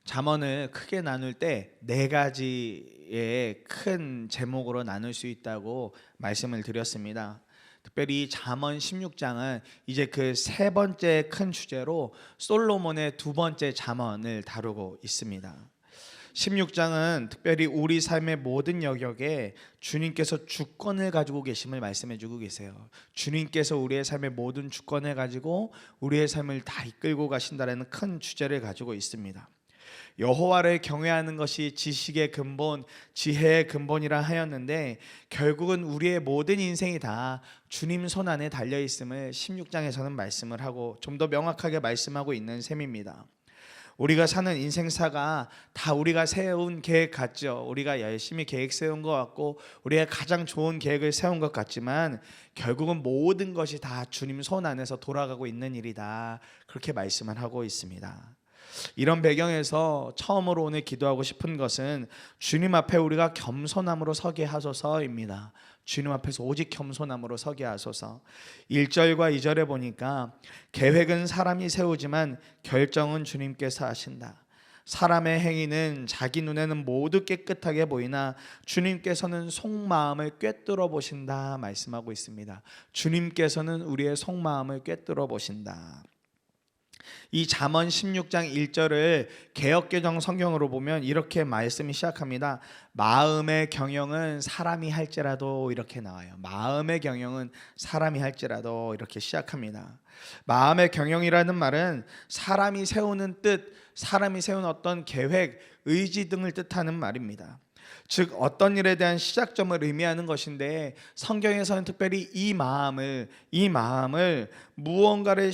잠언을 크게 나눌 때 네 가지의 큰 제목으로 나눌 수 있다고 말씀을 드렸습니다. 특별히 잠언 16장은 이제 그 세 번째 큰 주제로 솔로몬의 두 번째 잠언을 다루고 있습니다. 16장은 특별히 우리 삶의 모든 영역에 주님께서 주권을 가지고 계심을 말씀해 주고 계세요. 주님께서 우리의 삶의 모든 주권을 가지고 우리의 삶을 다 이끌고 가신다는 큰 주제를 가지고 있습니다. 여호와를 경외하는 것이 지식의 근본, 지혜의 근본이라 하였는데 결국은 우리의 모든 인생이 다 주님 손 안에 달려 있음을 16장에서는 말씀을 하고 좀 더 명확하게 말씀하고 있는 셈입니다. 우리가 사는 인생사가 다 우리가 세운 계획 같죠. 우리가 열심히 계획 세운 것 같고 우리가 가장 좋은 계획을 세운 것 같지만 결국은 모든 것이 다 주님 손 안에서 돌아가고 있는 일이다. 그렇게 말씀을 하고 있습니다. 이런 배경에서 처음으로 오늘 기도하고 싶은 것은 주님 앞에 우리가 겸손함으로 서게 하소서입니다. 주님 앞에서 오직 겸손함으로 서게 하소서. 1절과 2절에 보니까 계획은 사람이 세우지만 결정은 주님께서 하신다. 사람의 행위는 자기 눈에는 모두 깨끗하게 보이나 주님께서는 속마음을 꿰뚫어 보신다 말씀하고 있습니다. 주님께서는 우리의 속마음을 꿰뚫어 보신다. 이 잠언 16장 1절을 개역개정 성경으로 보면 이렇게 말씀이 시작합니다. 마음의 경영은 사람이 할지라도 이렇게 나와요. 마음의 경영은 사람이 할지라도 이렇게 시작합니다. 마음의 경영이라는 말은 사람이 세우는 뜻, 사람이 세운 어떤 계획, 의지 등을 뜻하는 말입니다. 즉 어떤 일에 대한 시작점을 의미하는 것인데 성경에서는 특별히 이 마음을 무언가를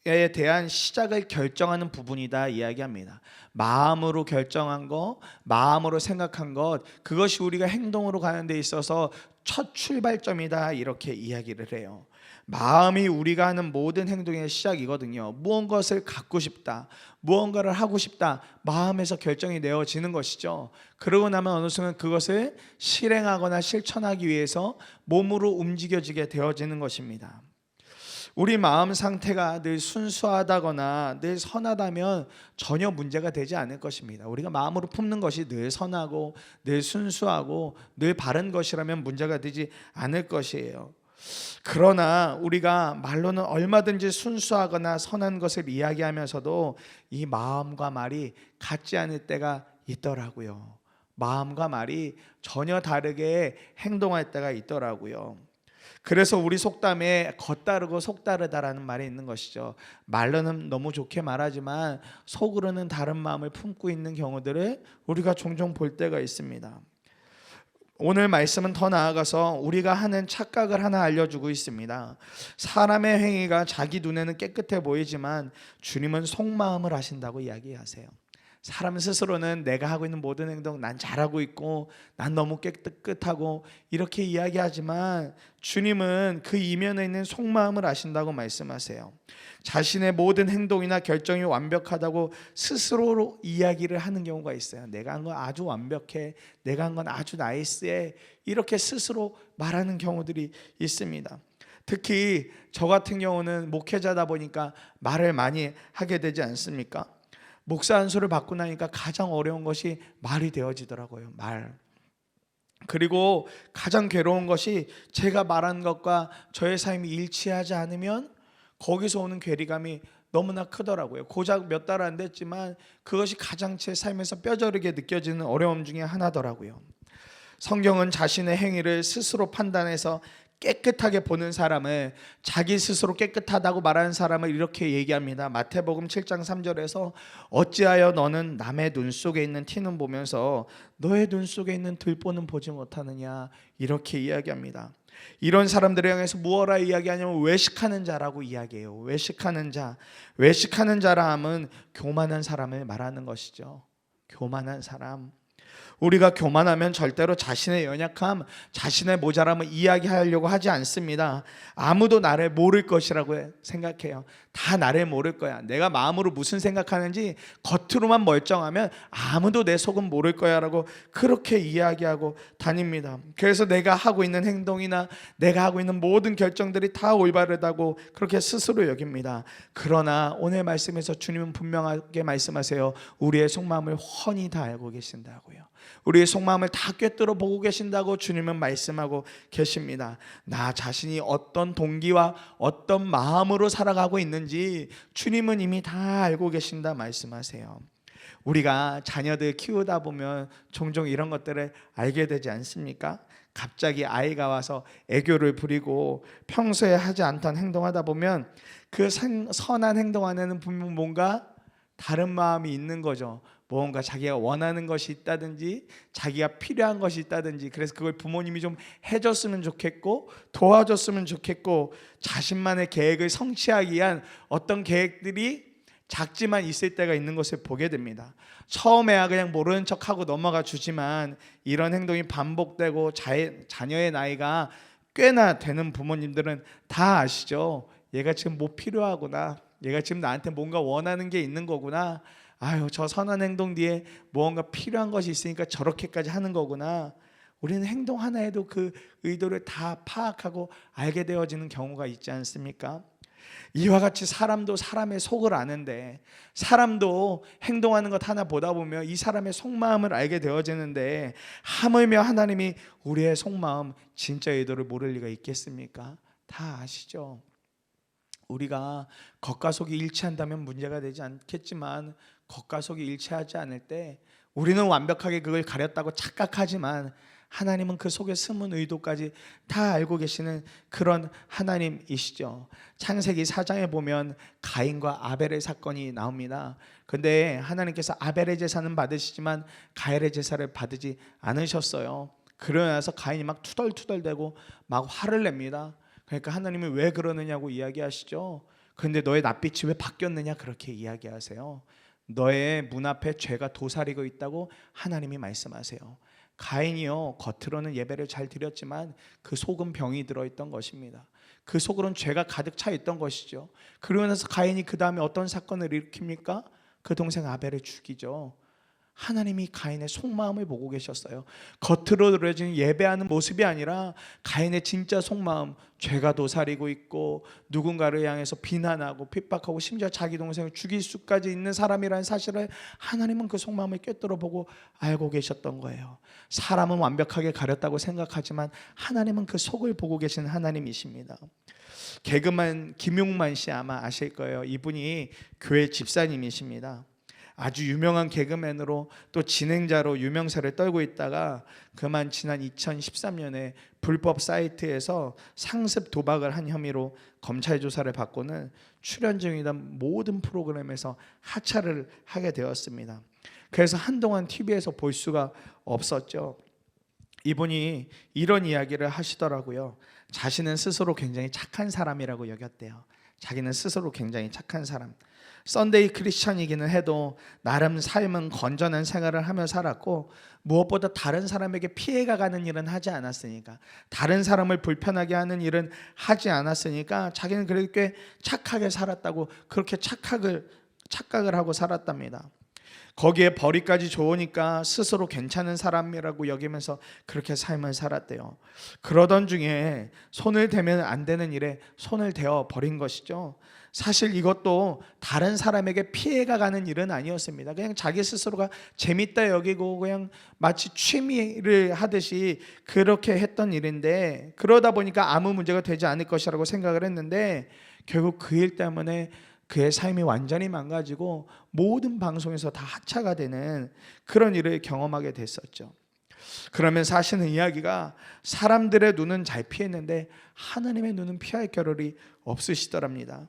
에 대한 시작을 결정하는 부분이다 이야기합니다. 마음으로 결정한 것, 마음으로 생각한 것, 그것이 우리가 행동으로 가는 데 있어서 첫 출발점이다 이렇게 이야기를 해요. 마음이 우리가 하는 모든 행동의 시작이거든요. 무언가를 갖고 싶다, 무언가를 하고 싶다, 마음에서 결정이 내어지는 것이죠. 그러고 나면 어느 순간 그것을 실행하거나 실천하기 위해서 몸으로 움직여지게 되어지는 것입니다. 우리 마음 상태가 늘 순수하다거나 늘 선하다면 전혀 문제가 되지 않을 것입니다. 우리가 마음으로 품는 것이 늘 선하고 늘 순수하고 늘 바른 것이라면 문제가 되지 않을 것이에요. 그러나 우리가 말로는 얼마든지 순수하거나 선한 것을 이야기하면서도 이 마음과 말이 같지 않을 때가 있더라고요. 마음과 말이 전혀 다르게 행동할 때가 있더라고요. 그래서 우리 속담에 겉다르고 속다르다라는 말이 있는 것이죠. 말로는 너무 좋게 말하지만 속으로는 다른 마음을 품고 있는 경우들을 우리가 종종 볼 때가 있습니다. 오늘 말씀은 더 나아가서 우리가 하는 착각을 하나 알려주고 있습니다. 사람의 행위가 자기 눈에는 깨끗해 보이지만 주님은 속마음을 아신다고 이야기하세요. 사람 스스로는 내가 하고 있는 모든 행동 난 잘하고 있고 난 너무 깨끗하고 이렇게 이야기하지만 주님은 그 이면에 있는 속마음을 아신다고 말씀하세요. 자신의 모든 행동이나 결정이 완벽하다고 스스로 이야기를 하는 경우가 있어요. 내가 한 건 아주 완벽해, 내가 한 건 아주 나이스해, 이렇게 스스로 말하는 경우들이 있습니다. 특히 저 같은 경우는 목회자다 보니까 말을 많이 하게 되지 않습니까? 목사 안수를 받고 나니까 가장 어려운 것이 말이 되어지더라고요. 말. 그리고 가장 괴로운 것이 제가 말한 것과 저의 삶이 일치하지 않으면 거기서 오는 괴리감이 너무나 크더라고요. 고작 몇 달 안 됐지만 그것이 가장 제 삶에서 뼈저리게 느껴지는 어려움 중에 하나더라고요. 성경은 자신의 행위를 스스로 판단해서 깨끗하게 보는 사람을, 자기 스스로 깨끗하다고 말하는 사람을 이렇게 얘기합니다. 마태복음 7장 3절에서 어찌하여 너는 남의 눈 속에 있는 티는 보면서 너의 눈 속에 있는 들보는 보지 못하느냐, 이렇게 이야기합니다. 이런 사람들을 향해서 무엇라 이야기하냐면 외식하는 자라고 이야기해요. 외식하는 자. 외식하는 자라 함은 교만한 사람을 말하는 것이죠. 교만한 사람. 우리가 교만하면 절대로 자신의 연약함, 자신의 모자람을 이야기하려고 하지 않습니다. 아무도 나를 모를 것이라고 생각해요. 다 나를 모를 거야. 내가 마음으로 무슨 생각하는지 겉으로만 멀쩡하면 아무도 내 속은 모를 거야 라고 그렇게 이야기하고 다닙니다. 그래서 내가 하고 있는 행동이나 내가 하고 있는 모든 결정들이 다 올바르다고 그렇게 스스로 여깁니다. 그러나 오늘 말씀에서 주님은 분명하게 말씀하세요. 우리의 속마음을 훤히 다 알고 계신다고요. 우리의 속마음을 다 꿰뚫어 보고 계신다고 주님은 말씀하고 계십니다. 나 자신이 어떤 동기와 어떤 마음으로 살아가고 있는지 주님은 이미 다 알고 계신다 말씀하세요. 우리가 자녀들 키우다 보면 종종 이런 것들을 알게 되지 않습니까? 갑자기 아이가 와서 애교를 부리고 평소에 하지 않던 행동하다 보면 그 선한 행동 안에는 분명 뭔가 다른 마음이 있는 거죠. 뭔가 자기가 원하는 것이 있다든지 자기가 필요한 것이 있다든지, 그래서 그걸 부모님이 좀 해줬으면 좋겠고 도와줬으면 좋겠고 자신만의 계획을 성취하기 위한 어떤 계획들이 작지만 있을 때가 있는 것을 보게 됩니다. 처음에야 그냥 모르는 척하고 넘어가 주지만 이런 행동이 반복되고 자녀의 나이가 꽤나 되는 부모님들은 다 아시죠. 얘가 지금 뭐 필요하구나, 얘가 지금 나한테 뭔가 원하는 게 있는 거구나, 아유 저 선한 행동 뒤에 무언가 필요한 것이 있으니까 저렇게까지 하는 거구나. 우리는 행동 하나에도 그 의도를 다 파악하고 알게 되어지는 경우가 있지 않습니까? 이와 같이 사람도 사람의 속을 아는데, 사람도 행동하는 것 하나 보다 보면 이 사람의 속마음을 알게 되어지는데, 하물며 하나님이 우리의 속마음 진짜 의도를 모를 리가 있겠습니까? 다 아시죠? 우리가 겉과 속이 일치한다면 문제가 되지 않겠지만 겉과 속이 일치하지 않을 때 우리는 완벽하게 그걸 가렸다고 착각하지만 하나님은 그 속에 숨은 의도까지 다 알고 계시는 그런 하나님이시죠. 창세기 4장에 보면 가인과 아벨의 사건이 나옵니다. 근데 하나님께서 아벨의 제사는 받으시지만 가인의 제사를 받지 않으셨어요. 그러고 나서 가인이 막 투덜투덜대고 막 화를 냅니다. 그러니까 하나님이 왜 그러느냐고 이야기하시죠. 그런데 너의 낯빛이 왜 바뀌었느냐 그렇게 이야기하세요. 너의 문 앞에 죄가 도사리고 있다고 하나님이 말씀하세요. 가인이요 겉으로는 예배를 잘 드렸지만 그 속은 병이 들어있던 것입니다. 그 속으로는 죄가 가득 차 있던 것이죠. 그러고 나서 가인이 그 다음에 어떤 사건을 일으킵니까? 그 동생 아벨을 죽이죠. 하나님이 가인의 속마음을 보고 계셨어요. 겉으로 드려지는 예배하는 모습이 아니라 가인의 진짜 속마음, 죄가 도사리고 있고 누군가를 향해서 비난하고 핍박하고 심지어 자기 동생을 죽일 수까지 있는 사람이라는 사실을 하나님은 그 속마음을 꿰뚫어 보고 알고 계셨던 거예요. 사람은 완벽하게 가렸다고 생각하지만 하나님은 그 속을 보고 계신 하나님이십니다. 개그맨 김용만 씨 아마 아실 거예요. 이분이 교회 집사님이십니다. 아주 유명한 개그맨으로 또 진행자로 유명세를 떨고 있다가 그만 지난 2013년에 불법 사이트에서 상습 도박을 한 혐의로 검찰 조사를 받고는 출연중이던 모든 프로그램에서 하차를 하게 되었습니다. 그래서 한동안 TV에서 볼 수가 없었죠. 이분이 이런 이야기를 하시더라고요. 자신은 스스로 굉장히 착한 사람이라고 여겼대요. 자기는 스스로 굉장히 착한 사람, 썬데이 크리스천이기는 해도 나름 삶은 건전한 생활을 하며 살았고 무엇보다 다른 사람에게 피해가 가는 일은 하지 않았으니까, 다른 사람을 불편하게 하는 일은 하지 않았으니까 자기는 그래도 꽤 착하게 살았다고 그렇게 착각을 하고 살았답니다. 거기에 벌이까지 좋으니까 스스로 괜찮은 사람이라고 여기면서 그렇게 삶을 살았대요. 그러던 중에 손을 대면 안 되는 일에 손을 대어 버린 것이죠. 사실 이것도 다른 사람에게 피해가 가는 일은 아니었습니다. 그냥 자기 스스로가 재밌다 여기고 그냥 마치 취미를 하듯이 그렇게 했던 일인데, 그러다 보니까 아무 문제가 되지 않을 것이라고 생각을 했는데 결국 그 일 때문에 그의 삶이 완전히 망가지고 모든 방송에서 다 하차가 되는 그런 일을 경험하게 됐었죠. 그러면서 하시는 이야기가 사람들의 눈은 잘 피했는데 하나님의 눈은 피할 겨를이 없으시더랍니다.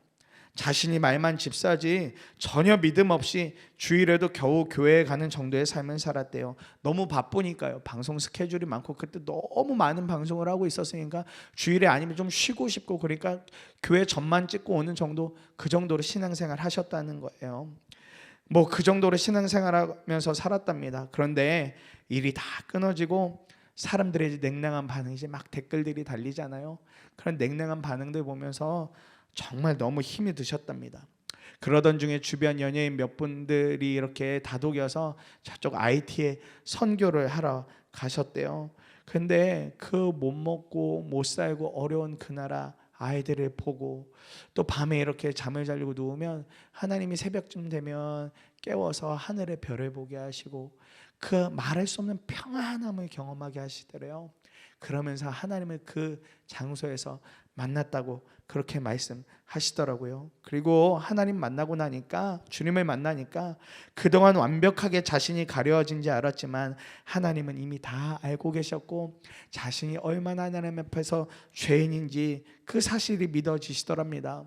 자신이 말만 집사지 전혀 믿음 없이 주일에도 겨우 교회에 가는 정도의 삶을 살았대요. 너무 바쁘니까요. 방송 스케줄이 많고 그때 너무 많은 방송을 하고 있었으니까 주일에 아니면 좀 쉬고 싶고 그러니까 교회 전만 찍고 오는 정도, 그 정도로 신앙생활 하셨다는 거예요. 뭐 그 정도로 신앙생활하면서 살았답니다. 그런데 일이 다 끊어지고 사람들의 이제 냉랭한 반응이 이제 막 댓글들이 달리잖아요. 그런 냉랭한 반응들 보면서 정말 너무 힘이 드셨답니다. 그러던 중에 주변 연예인 몇 분들이 이렇게 다독여서 저쪽 IT에 선교를 하러 가셨대요. 근데 그 못 먹고 못 살고 어려운 그 나라 아이들을 보고 또 밤에 이렇게 잠을 자려고 누우면 하나님이 새벽쯤 되면 깨워서 하늘의 별을 보게 하시고 그 말할 수 없는 평안함을 경험하게 하시더래요. 그러면서 하나님을 그 장소에서 만났다고 그렇게 말씀하시더라고요. 그리고 하나님 만나고 나니까, 주님을 만나니까 그동안 완벽하게 자신이 가려워진지 알았지만 하나님은 이미 다 알고 계셨고 자신이 얼마나 하나님 앞에서 죄인인지 그 사실이 믿어지시더랍니다.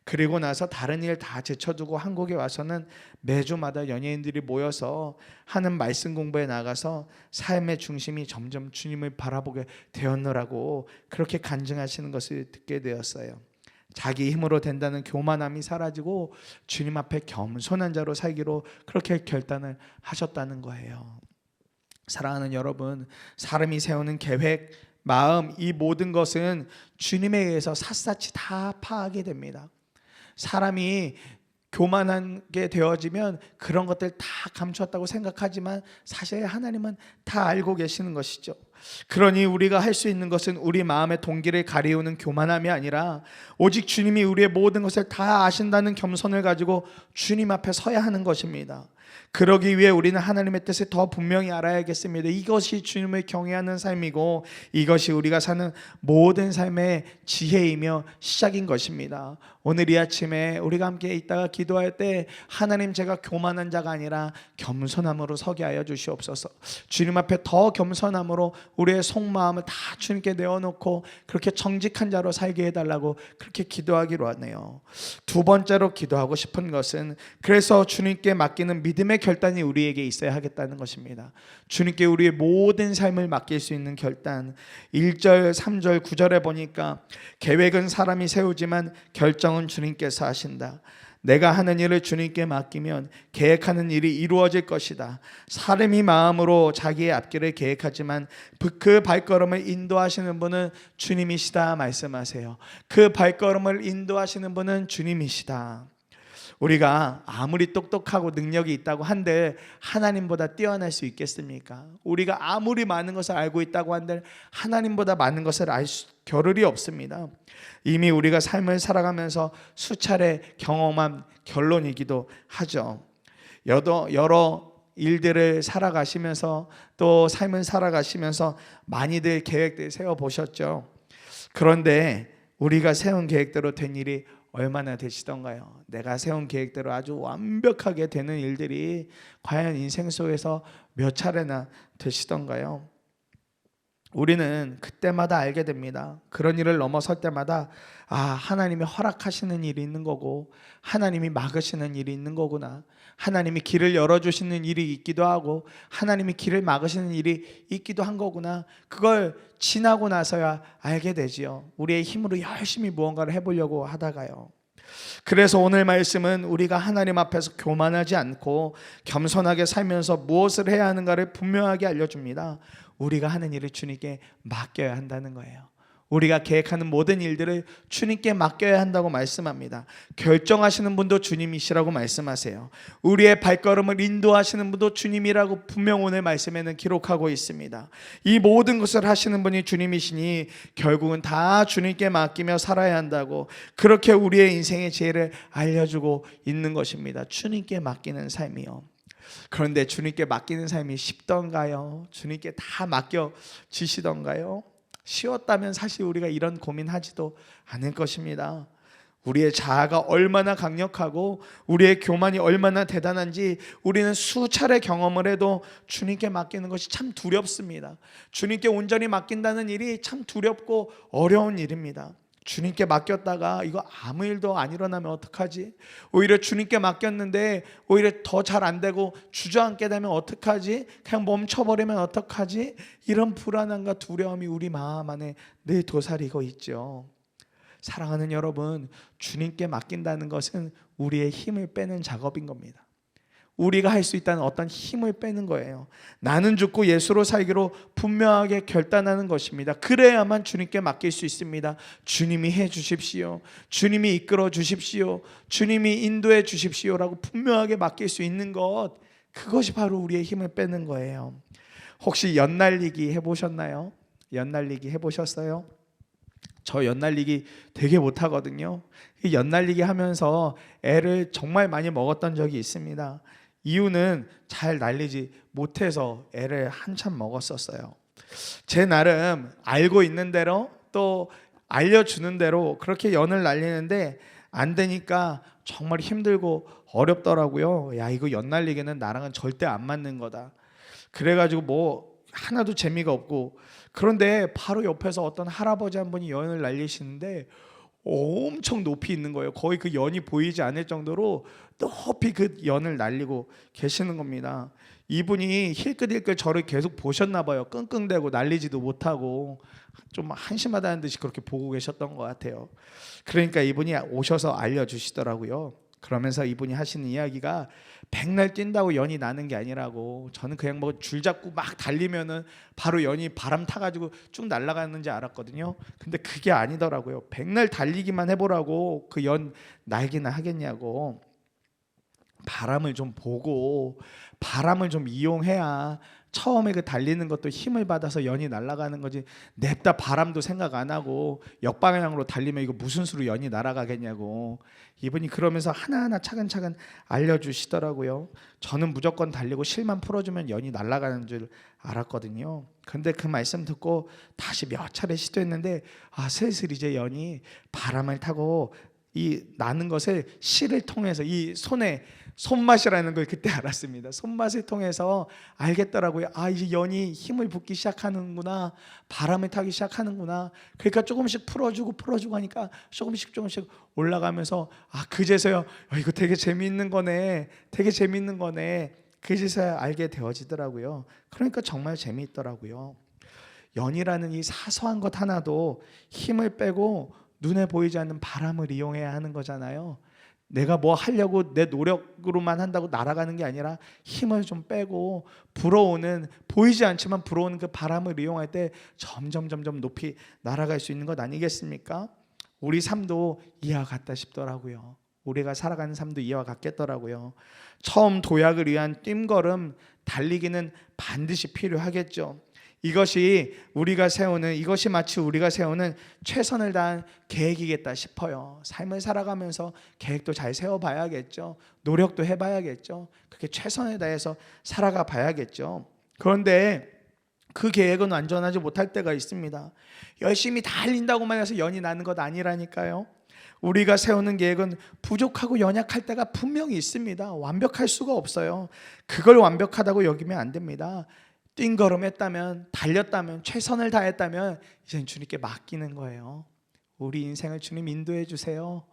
그리고 나서 다른 일 다 제쳐두고 한국에 와서는 매주마다 연예인들이 모여서 하는 말씀 공부에 나가서 삶의 중심이 점점 주님을 바라보게 되었노라고 그렇게 간증하시는 것을 듣게 되었어요. 자기 힘으로 된다는 교만함이 사라지고 주님 앞에 겸손한 자로 살기로 그렇게 결단을 하셨다는 거예요. 사랑하는 여러분, 사람이 세우는 계획, 마음, 이 모든 것은 주님에 의해서 샅샅이 다 파악이 됩니다. 사람이 교만하게 되어지면 그런 것들 다 감췄다고 생각하지만 사실 하나님은 다 알고 계시는 것이죠. 그러니 우리가 할 수 있는 것은 우리 마음의 동기를 가리우는 교만함이 아니라 오직 주님이 우리의 모든 것을 다 아신다는 겸손을 가지고 주님 앞에 서야 하는 것입니다. 그러기 위해 우리는 하나님의 뜻을 더 분명히 알아야겠습니다. 이것이 주님을 경외하는 삶이고 이것이 우리가 사는 모든 삶의 지혜이며 시작인 것입니다. 오늘 이 아침에 우리가 함께 있다가 기도할 때 하나님, 제가 교만한 자가 아니라 겸손함으로 서게 하여 주시옵소서. 주님 앞에 더 겸손함으로 우리의 속마음을 다 주님께 내어놓고 그렇게 정직한 자로 살게 해달라고 그렇게 기도하기로 하네요. 두 번째로 기도하고 싶은 것은, 그래서 주님께 맡기는 믿음의 결단이 우리에게 있어야 하겠다는 것입니다. 주님께 우리의 모든 삶을 맡길 수 있는 결단. 1절, 3절, 9절에 보니까 계획은 사람이 세우지만 결정은 주님께서 하신다. 내가 하는 일을 주님께 맡기면 계획하는 일이 이루어질 것이다. 사람이 마음으로 자기의 앞길을 계획하지만 그 발걸음을 인도하시는 분은 주님이시다 말씀하세요. 그 발걸음을 인도하시는 분은 주님이시다. 우리가 아무리 똑똑하고 능력이 있다고 한들 하나님보다 뛰어날 수 있겠습니까? 우리가 아무리 많은 것을 알고 있다고 한들 하나님보다 많은 것을 알 겨를이 없습니다. 이미 우리가 삶을 살아가면서 수차례 경험한 결론이기도 하죠. 여러 일들을 살아가시면서 또 삶을 살아가시면서 많이들 계획들 세워보셨죠. 그런데 우리가 세운 계획대로 된 일이 얼마나 되시던가요? 내가 세운 계획대로 아주 완벽하게 되는 일들이 과연 인생 속에서 몇 차례나 되시던가요? 우리는 그때마다 알게 됩니다. 그런 일을 넘어설 때마다 하나님이 허락하시는 일이 있는 거고 하나님이 막으시는 일이 있는 거구나. 하나님이 길을 열어주시는 일이 있기도 하고 하나님이 길을 막으시는 일이 있기도 한 거구나. 그걸 지나고 나서야 알게 되지요. 우리의 힘으로 열심히 무언가를 해보려고 하다가요. 그래서 오늘 말씀은 우리가 하나님 앞에서 교만하지 않고 겸손하게 살면서 무엇을 해야 하는가를 분명하게 알려줍니다. 우리가 하는 일을 주님께 맡겨야 한다는 거예요. 우리가 계획하는 모든 일들을 주님께 맡겨야 한다고 말씀합니다. 결정하시는 분도 주님이시라고 말씀하세요. 우리의 발걸음을 인도하시는 분도 주님이라고 분명 오늘 말씀에는 기록하고 있습니다. 이 모든 것을 하시는 분이 주님이시니 결국은 다 주님께 맡기며 살아야 한다고 그렇게 우리의 인생의 지혜를 알려주고 있는 것입니다. 주님께 맡기는 삶이요. 그런데 주님께 맡기는 삶이 쉽던가요? 주님께 다 맡겨지시던가요? 쉬웠다면 사실 우리가 이런 고민하지도 않을 것입니다. 우리의 자아가 얼마나 강력하고 우리의 교만이 얼마나 대단한지 우리는 수차례 경험을 해도 주님께 맡기는 것이 참 두렵습니다. 주님께 온전히 맡긴다는 일이 참 두렵고 어려운 일입니다. 주님께 맡겼다가 이거 아무 일도 안 일어나면 어떡하지? 오히려 주님께 맡겼는데 오히려 더 잘 안 되고 주저앉게 되면 어떡하지? 그냥 멈춰버리면 어떡하지? 이런 불안함과 두려움이 우리 마음 안에 늘 도사리고 있죠. 사랑하는 여러분, 주님께 맡긴다는 것은 우리의 힘을 빼는 작업인 겁니다. 우리가 할 수 있다는 어떤 힘을 빼는 거예요. 나는 죽고 예수로 살기로 분명하게 결단하는 것입니다. 그래야만 주님께 맡길 수 있습니다. 주님이 해 주십시오. 주님이 이끌어 주십시오. 주님이 인도해 주십시오라고 분명하게 맡길 수 있는 것, 그것이 바로 우리의 힘을 빼는 거예요. 혹시 연날리기 해보셨나요? 연날리기 해보셨어요? 저 연날리기 되게 못하거든요. 이 연날리기 하면서 애를 정말 많이 먹었던 적이 있습니다. 이유는 잘 날리지 못해서 애를 한참 먹었었어요. 제 나름 알고 있는 대로 또 알려주는 대로 그렇게 연을 날리는데 안 되니까 정말 힘들고 어렵더라고요. 야, 이거 연 날리기는 나랑은 절대 안 맞는 거다. 그래가지고 뭐 하나도 재미가 없고, 그런데 바로 옆에서 어떤 할아버지 한 분이 연을 날리시는데 엄청 높이 있는 거예요. 거의 그 연이 보이지 않을 정도로 높이 그 연을 날리고 계시는 겁니다. 이분이 힐끗힐끗 저를 계속 보셨나 봐요. 끙끙대고 날리지도 못하고 좀 한심하다는 듯이 그렇게 보고 계셨던 것 같아요. 그러니까 이분이 오셔서 알려주시더라고요. 그러면서 이분이 하시는 이야기가 백날 뛴다고 연이 나는 게 아니라고, 저는 그냥 뭐 줄 잡고 막 달리면은 바로 연이 바람 타가지고 쭉 날아가는지 알았거든요. 근데 그게 아니더라고요. 백날 달리기만 해보라고 그 연 날기나 하겠냐고. 바람을 좀 보고 바람을 좀 이용해야 처음에 그 달리는 것도 힘을 받아서 연이 날아가는 거지, 냅다 바람도 생각 안 하고 역방향으로 달리면 이거 무슨 수로 연이 날아가겠냐고. 이분이 그러면서 하나하나 차근차근 알려주시더라고요. 저는 무조건 달리고 실만 풀어주면 연이 날아가는 줄 알았거든요. 근데 그 말씀 듣고 다시 몇 차례 시도했는데 슬슬 이제 연이 바람을 타고 이 나는 것을 실을 통해서 이 손에 손맛이라는 걸 그때 알았습니다. 손맛을 통해서 알겠더라고요. 이제 연이 힘을 붓기 시작하는구나, 바람을 타기 시작하는구나. 그러니까 조금씩 풀어주고 하니까 조금씩 올라가면서 그제서야 이거 되게 재미있는 거네, 그제서야 알게 되어지더라고요. 그러니까 정말 재미있더라고요. 연이라는 이 사소한 것 하나도 힘을 빼고 눈에 보이지 않는 바람을 이용해야 하는 거잖아요. 내가 뭐 하려고 내 노력으로만 한다고 날아가는 게 아니라 힘을 좀 빼고 보이지 않지만 불어오는 그 바람을 이용할 때 점점 높이 날아갈 수 있는 것 아니겠습니까? 우리 삶도 이와 같다 싶더라고요. 우리가 살아가는 삶도 이와 같겠더라고요. 처음 도약을 위한 뜀걸음 달리기는 반드시 필요하겠죠. 이것이 마치 우리가 세우는 최선을 다한 계획이겠다 싶어요. 삶을 살아가면서 계획도 잘 세워봐야겠죠. 노력도 해봐야겠죠. 그렇게 최선을 다해서 살아가 봐야겠죠. 그런데 그 계획은 완전하지 못할 때가 있습니다. 열심히 달린다고만 해서 연이 나는 것 아니라니까요. 우리가 세우는 계획은 부족하고 연약할 때가 분명히 있습니다. 완벽할 수가 없어요. 그걸 완벽하다고 여기면 안 됩니다. 뛴걸음했다면, 달렸다면, 최선을 다했다면 이제는 주님께 맡기는 거예요. 우리 인생을 주님 인도해 주세요.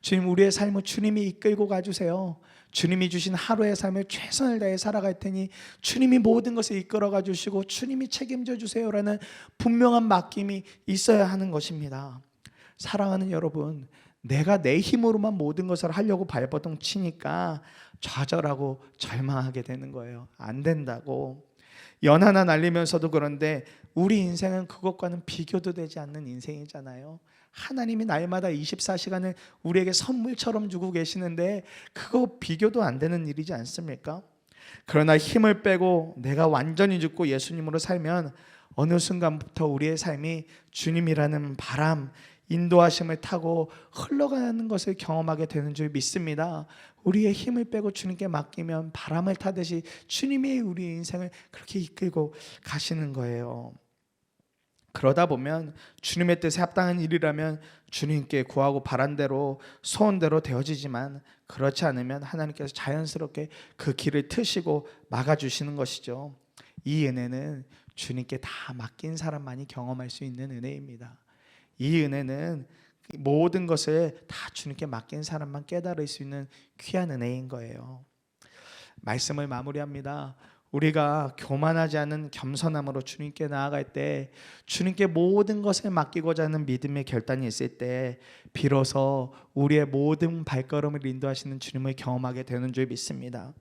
주님, 우리의 삶을 주님이 이끌고 가주세요. 주님이 주신 하루의 삶을 최선을 다해 살아갈 테니 주님이 모든 것을 이끌어가 주시고 주님이 책임져 주세요라는 분명한 맡김이 있어야 하는 것입니다. 사랑하는 여러분, 내가 내 힘으로만 모든 것을 하려고 발버둥 치니까 좌절하고 절망하게 되는 거예요. 안 된다고. 연 하나 날리면서도 그런데 우리 인생은 그것과는 비교도 되지 않는 인생이잖아요. 하나님이 날마다 24시간을 우리에게 선물처럼 주고 계시는데 그거 비교도 안 되는 일이지 않습니까? 그러나 힘을 빼고 내가 완전히 죽고 예수님으로 살면 어느 순간부터 우리의 삶이 주님이라는 바람, 인도하심을 타고 흘러가는 것을 경험하게 되는 줄 믿습니다. 우리의 힘을 빼고 주님께 맡기면 바람을 타듯이 주님이 우리 인생을 그렇게 이끌고 가시는 거예요. 그러다 보면 주님의 뜻에 합당한 일이라면 주님께 구하고 바란 대로 소원대로 되어지지만, 그렇지 않으면 하나님께서 자연스럽게 그 길을 트시고 막아주시는 것이죠. 이 은혜는 주님께 다 맡긴 사람만이 경험할 수 있는 은혜입니다. 이 은혜는 모든 것을 다 주님께 맡긴 사람만 깨달을 수 있는 귀한 은혜인 거예요. 말씀을 마무리합니다. 우리가 교만하지 않은 겸손함으로 주님께 나아갈 때, 주님께 모든 것을 맡기고자 하는 믿음의 결단이 있을 때 비로소 우리의 모든 발걸음을 인도하시는 주님을 경험하게 되는 줄 믿습니다.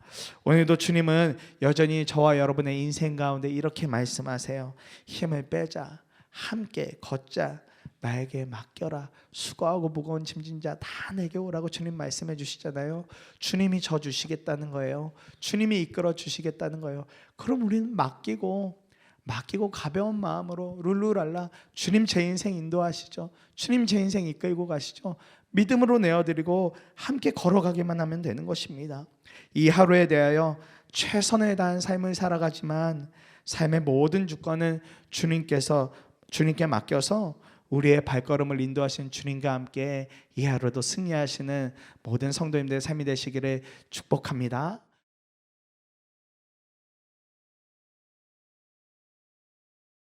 오늘도 주님은 여전히 저와 여러분의 인생 가운데 이렇게 말씀하세요. 힘을 빼자, 함께 걷자, 나에게 맡겨라, 수고하고 무거운 짐진 자 다 내게 오라고 주님 말씀해 주시잖아요. 주님이 져 주시겠다는 거예요. 주님이 이끌어 주시겠다는 거예요. 그럼 우리는 맡기고 가벼운 마음으로 룰루랄라, 주님 제 인생 인도하시죠, 주님 제 인생 이끌고 가시죠, 믿음으로 내어드리고 함께 걸어가기만 하면 되는 것입니다. 이 하루에 대하여 최선을 다한 삶을 살아가지만 삶의 모든 주권은 주님께 맡겨서 우리의 발걸음을 인도하시는 주님과 함께 이 하루도 승리하시는 모든 성도님들의 삶이 되시기를 축복합니다.